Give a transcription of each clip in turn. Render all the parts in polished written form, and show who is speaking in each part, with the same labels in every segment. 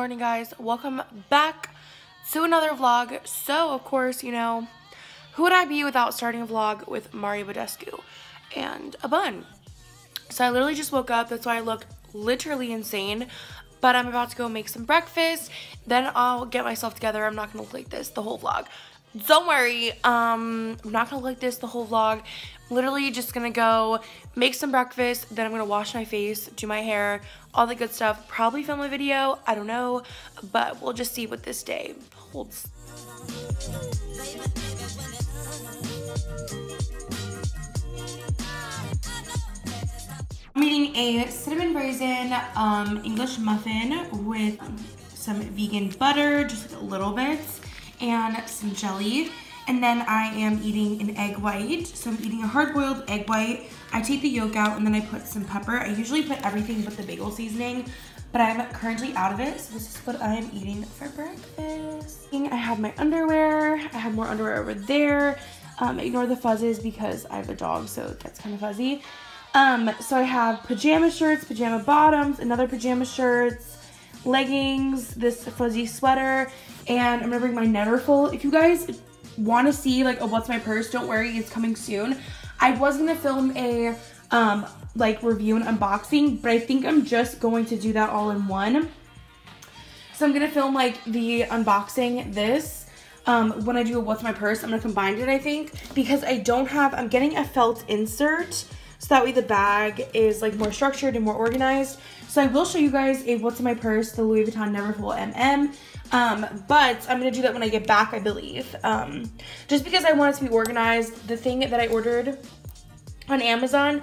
Speaker 1: morning, guys. Welcome back to another vlog. So, of course, you know, who would I be without starting a vlog with Mario Badescu and a bun? So I literally just woke up. That's why I look literally insane. But I'm about to go make some breakfast. Then I'll get myself together. I'm not going to look like this the whole vlog. Don't worry. I'm not going to look like this the whole vlog. I'm literally just going to go make some breakfast. Then I'm going to wash my face, do my hair, all the good stuff. Probably film a video. I don't know. But we'll just see what this day holds. I'm eating a cinnamon raisin English muffin with some vegan butter, just like a little bit, and some jelly. And then I am eating an egg white. So I'm eating a hard-boiled egg white. I take the yolk out and then I put some pepper. I usually put everything but the bagel seasoning, but I'm currently out of it. So this is what I am eating for breakfast. I have my underwear. I have more underwear over there. Ignore the fuzzes because I have a dog, so it gets kind of fuzzy. So I have pajama shirts, pajama bottoms, another pajama shirts, leggings, this fuzzy sweater, and I'm gonna bring my Neverfull. If you guys want to see like a what's my purse, don't worry, it's coming soon. I was gonna film a like review and unboxing, but I think I'm just going to do that all in one. So I'm gonna film like the unboxing this when I do a what's my purse. I'm gonna combine it, I think, because I don't have, I'm getting a felt insert so that way the bag is like more structured and more organized. So I will show you guys a what's in my purse, the Louis Vuitton Neverfull MM. But I'm gonna do that when I get back, I believe. Just because I want it to be organized. The thing that I ordered on Amazon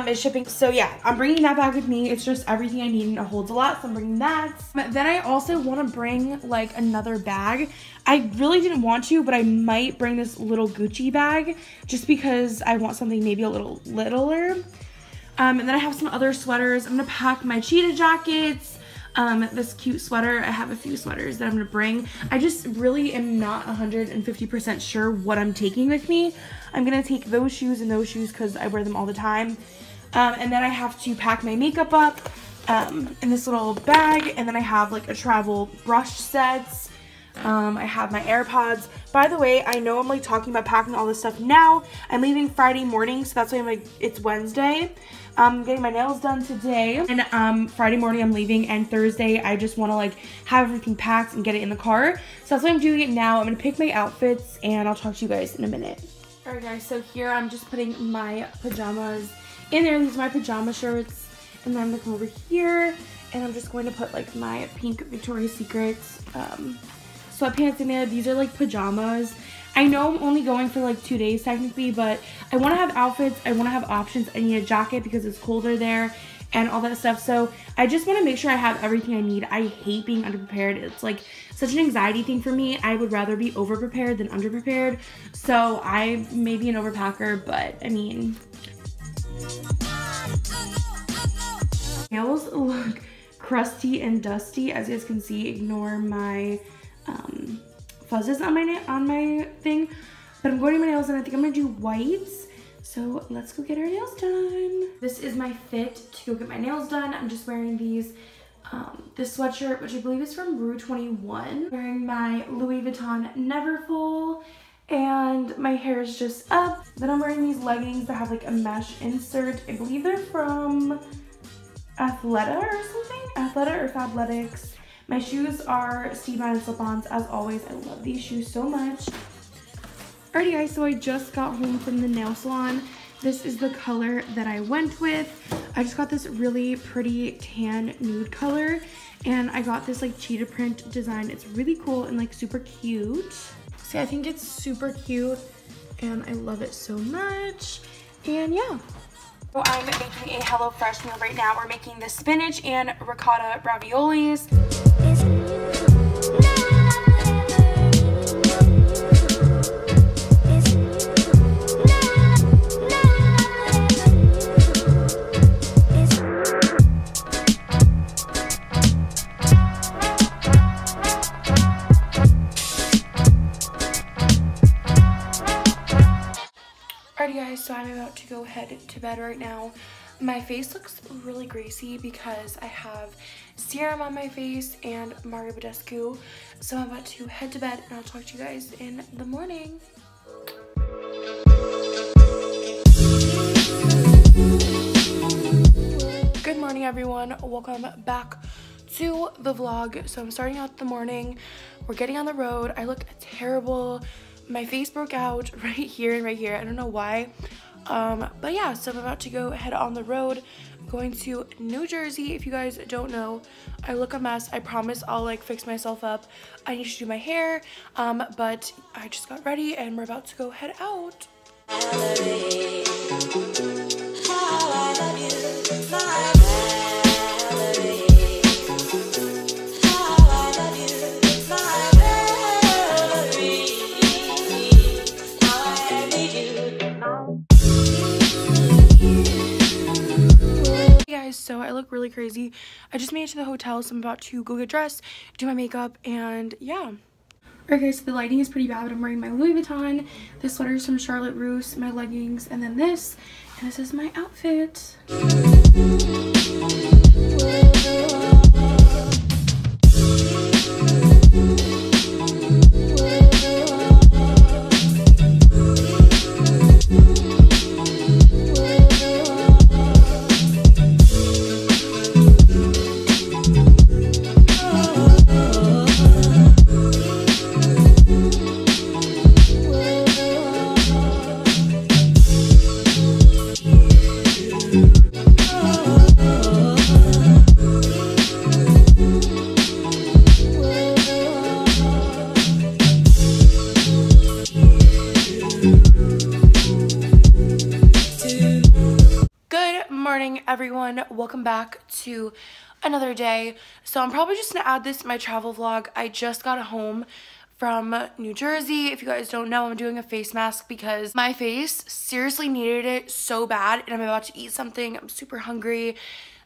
Speaker 1: is shipping. So yeah, I'm bringing that bag with me. It's just everything I need and it holds a lot, so I'm bringing that. Then I also want to bring like another bag. I really didn't want to, but I might bring this little Gucci bag just because I want something maybe a little littler. And then I have some other sweaters. I'm gonna pack my cheetah jackets. This cute sweater. I have a few sweaters that I'm gonna bring. I just really am not 150% sure what I'm taking with me. I'm gonna take those shoes and those shoes because I wear them all the time. And then I have to pack my makeup up in this little bag, and then I have like a travel brush set. I have my AirPods. By the way, I know I'm like talking about packing all this stuff now. I'm leaving Friday morning, so that's why I'm like, it's Wednesday. I'm getting my nails done today, and Friday morning I'm leaving, and Thursday I just want to like have everything packed and get it in the car. So that's why I'm doing it now. I'm gonna pick my outfits and I'll talk to you guys in a minute. Alright guys, so here I'm just putting my pajamas in there. These are my pajama shirts, and then I'm gonna come over here and I'm just going to put like my pink Victoria's Secret sweatpants in there. These are like pajamas. I know I'm only going for like 2 days technically, but I want to have outfits. I want to have options. I need a jacket because it's colder there and all that stuff. So I just want to make sure I have everything I need. I hate being underprepared. It's like such an anxiety thing for me. I would rather be overprepared than underprepared. So I may be an overpacker, but I mean, nails look crusty and dusty. As you guys can see, ignore my fuzzes on my thing, but I'm going to do my nails and I think I'm gonna do whites. So let's go get our nails done. This is my fit to go get my nails done. I'm just wearing these this sweatshirt, which I believe is from Rue 21. Wearing my Louis Vuitton Neverfull, and my hair is just up. Then I'm wearing these leggings that have like a mesh insert. I believe they're from Athleta or something, Athleta or Fabletics. My shoes are Steedman and slip-ons, as always. I love these shoes so much. Alrighty guys, so I just got home from the nail salon. This is the color that I went with. I just got this really pretty tan nude color, and I got this like cheetah print design. It's really cool and like super cute. See, I think it's super cute and I love it so much. And yeah. So I'm making a HelloFresh meal right now. We're making the spinach and ricotta raviolis. Alrighty guys, so I'm about to go head to bed right now. My face looks really greasy because I have serum on my face and Mario Badescu. So I'm about to head to bed and I'll talk to you guys in the morning. Good morning, everyone. Welcome back to the vlog. So I'm starting out the morning. We're getting on the road. I look terrible. My face broke out right here and right here. I don't know why. But yeah, so I'm about to go head on the road. I'm going to New Jersey. If you guys don't know, I look a mess. I promise I'll like fix myself up. I need to do my hair, but I just got ready and we're about to go head out. So I look really crazy. I just made it to the hotel, so I'm about to go get dressed, do my makeup, and yeah. Alright guys, so the lighting is pretty bad, but I'm wearing my Louis Vuitton. This sweater is from Charlotte Russe, my leggings, and then this. And this is my outfit. Everyone, welcome back to another day. So I'm probably just gonna add this to my travel vlog. I just got home from New Jersey. If you guys don't know, I'm doing a face mask because my face seriously needed it so bad, and I'm about to eat something. I'm super hungry,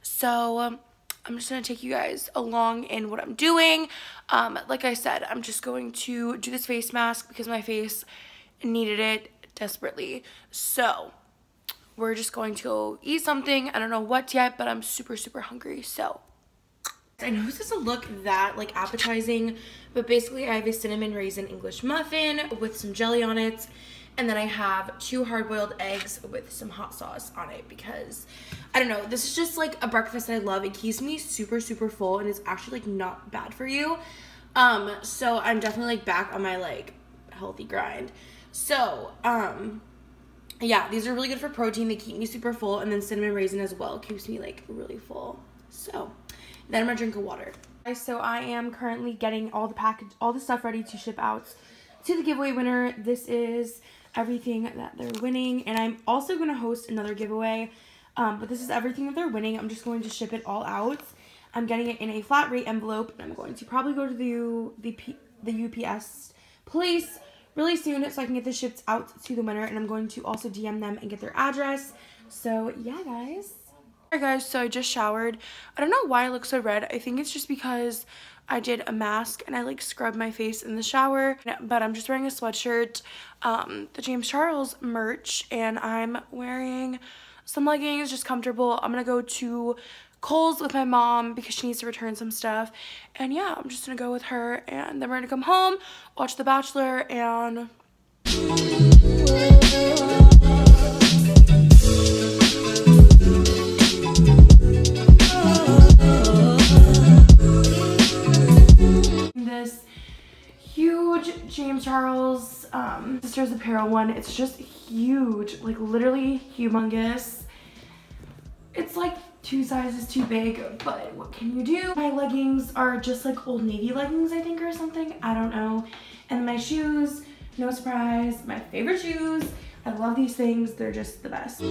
Speaker 1: so I'm just gonna take you guys along in what I'm doing. Like I said, I'm just going to do this face mask because my face needed it desperately. So we're just going to go eat something. I don't know what yet, but I'm super hungry. So I know this doesn't look that like appetizing, but basically I have a cinnamon raisin English muffin with some jelly on it, and then I have 2 hard-boiled eggs with some hot sauce on it because I don't know, this is just like a breakfast I love. It keeps me super full, and it's actually like not bad for you. So I'm definitely like back on my like healthy grind. So yeah, these are really good for protein. They keep me super full, and then cinnamon raisin as well keeps me like really full. So then I'm gonna drink a water. So I am currently getting all the stuff ready to ship out to the giveaway winner. This is everything that they're winning, and I'm also gonna host another giveaway. But this is everything that they're winning. I'm just going to ship it all out. I'm getting it in a flat rate envelope, and I'm going to probably go to the UPS place really soon so I can get this shipped out to the winner, and I'm going to also DM them and get their address. So yeah, guys. Alright guys, so I just showered. I don't know why I look so red. I think it's just because I did a mask and I like scrubbed my face in the shower, but I'm just wearing a sweatshirt, the James Charles merch, and I'm wearing some leggings, just comfortable. I'm gonna go to Kohl's with my mom because she needs to return some stuff, and yeah, I'm just gonna go with her, and then we're gonna come home, watch The Bachelor, and this huge James Charles Sisters Apparel one. It's just huge, like literally humongous. It's like 2 sizes too big, but what can you do? My leggings are just like Old Navy leggings, I think, or something. I don't know. And my shoes, no surprise, my favorite shoes. I love these things. They're just the best.